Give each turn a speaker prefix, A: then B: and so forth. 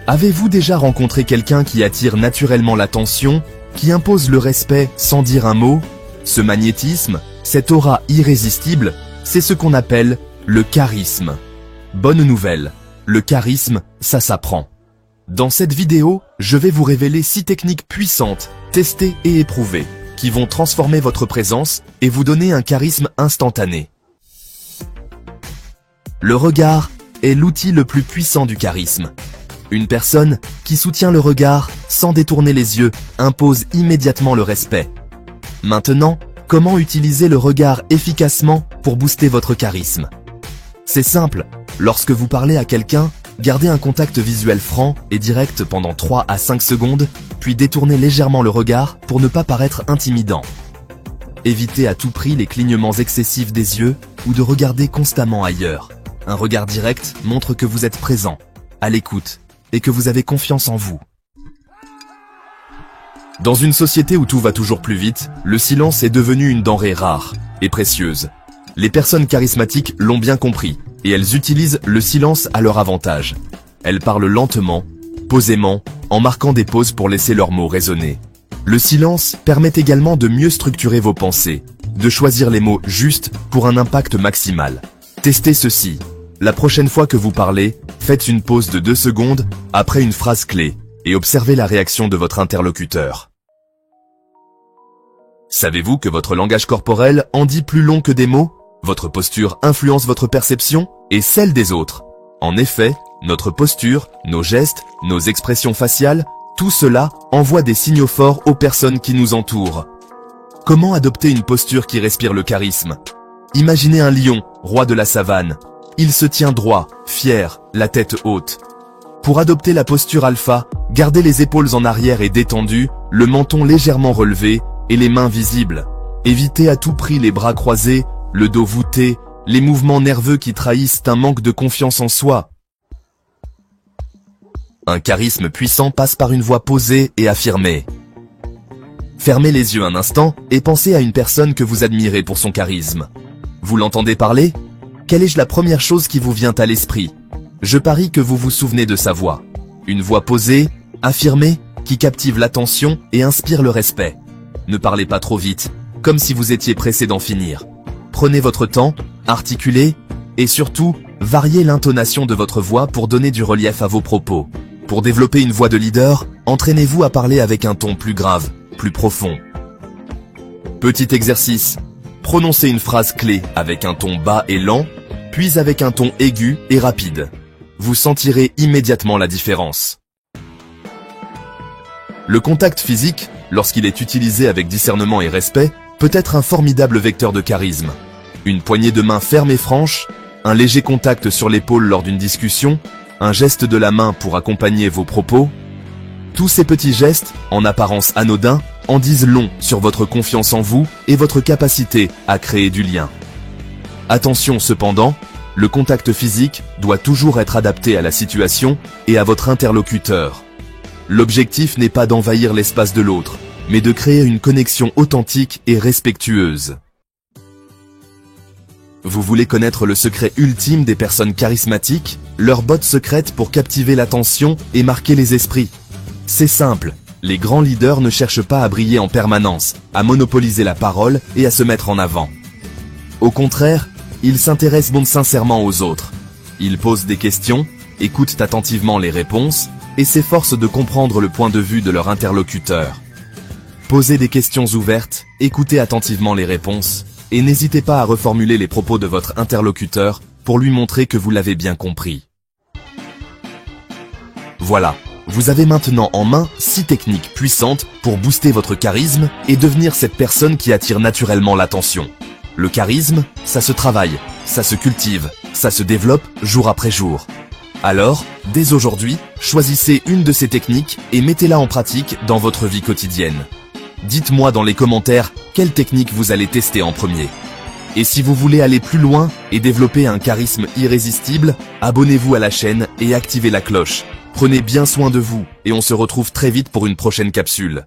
A: Avez-vous déjà rencontré quelqu'un qui attire naturellement l'attention, qui impose le respect sans dire un mot? Ce magnétisme, cette aura irrésistible, c'est ce qu'on appelle le charisme. Bonne nouvelle, le charisme, ça s'apprend. Dans cette vidéo, je vais vous révéler 6 techniques puissantes, testées et éprouvées, qui vont transformer votre présence et vous donner un charisme instantané. Le regard est l'outil le plus puissant du charisme. Une personne qui soutient le regard sans détourner les yeux impose immédiatement le respect. Maintenant, comment utiliser le regard efficacement pour booster votre charisme? C'est simple, lorsque vous parlez à quelqu'un, gardez un contact visuel franc et direct pendant 3 à 5 secondes, puis détournez légèrement le regard pour ne pas paraître intimidant. Évitez à tout prix les clignements excessifs des yeux ou de regarder constamment ailleurs. Un regard direct montre que vous êtes présent, à l'écoute, et que vous avez confiance en vous. Dans une société où tout va toujours plus vite, le silence est devenu une denrée rare et précieuse. Les personnes charismatiques l'ont bien compris, et elles utilisent le silence à leur avantage. Elles parlent lentement, posément, en marquant des pauses pour laisser leurs mots résonner. Le silence permet également de mieux structurer vos pensées, de choisir les mots justes pour un impact maximal. Testez ceci. La prochaine fois que vous parlez, faites une pause de 2 secondes après une phrase clé et observez la réaction de votre interlocuteur. Savez-vous que votre langage corporel en dit plus long que des mots? Votre posture influence votre perception et celle des autres. En effet, notre posture, nos gestes, nos expressions faciales, tout cela envoie des signaux forts aux personnes qui nous entourent. Comment adopter une posture qui respire le charisme? Imaginez un lion, roi de la savane. Il se tient droit, fier, la tête haute. Pour adopter la posture alpha, gardez les épaules en arrière et détendues, le menton légèrement relevé et les mains visibles. Évitez à tout prix les bras croisés, le dos voûté, les mouvements nerveux qui trahissent un manque de confiance en soi. Un charisme puissant passe par une voix posée et affirmée. Fermez les yeux un instant et pensez à une personne que vous admirez pour son charisme. Vous l'entendez parler? Quelle est la première chose qui vous vient à l'esprit? Je parie que vous vous souvenez de sa voix. Une voix posée, affirmée, qui captive l'attention et inspire le respect. Ne parlez pas trop vite, comme si vous étiez pressé d'en finir. Prenez votre temps, articulez, et surtout, variez l'intonation de votre voix pour donner du relief à vos propos. Pour développer une voix de leader, entraînez-vous à parler avec un ton plus grave, plus profond. Petit exercice. Prononcez une phrase clé avec un ton bas et lent, puis avec un ton aigu et rapide. Vous sentirez immédiatement la différence. Le contact physique, lorsqu'il est utilisé avec discernement et respect, peut être un formidable vecteur de charisme. Une poignée de main ferme et franche, un léger contact sur l'épaule lors d'une discussion, un geste de la main pour accompagner vos propos. Tous ces petits gestes, en apparence anodins, en disent long sur votre confiance en vous et votre capacité à créer du lien. Attention cependant, le contact physique doit toujours être adapté à la situation et à votre interlocuteur. L'objectif n'est pas d'envahir l'espace de l'autre, mais de créer une connexion authentique et respectueuse. Vous voulez connaître le secret ultime des personnes charismatiques, leur botte secrète pour captiver l'attention et marquer les esprits? C'est simple, les grands leaders ne cherchent pas à briller en permanence, à monopoliser la parole et à se mettre en avant. Au contraire, ils s'intéressent sincèrement aux autres. Ils posent des questions, écoutent attentivement les réponses et s'efforcent de comprendre le point de vue de leur interlocuteur. Posez des questions ouvertes, écoutez attentivement les réponses et n'hésitez pas à reformuler les propos de votre interlocuteur pour lui montrer que vous l'avez bien compris. Voilà. Vous avez maintenant en main 6 techniques puissantes pour booster votre charisme et devenir cette personne qui attire naturellement l'attention. Le charisme, ça se travaille, ça se cultive, ça se développe jour après jour. Alors, dès aujourd'hui, choisissez une de ces techniques et mettez-la en pratique dans votre vie quotidienne. Dites-moi dans les commentaires quelle technique vous allez tester en premier. Et si vous voulez aller plus loin et développer un charisme irrésistible, abonnez-vous à la chaîne et activez la cloche. Prenez bien soin de vous et on se retrouve très vite pour une prochaine capsule.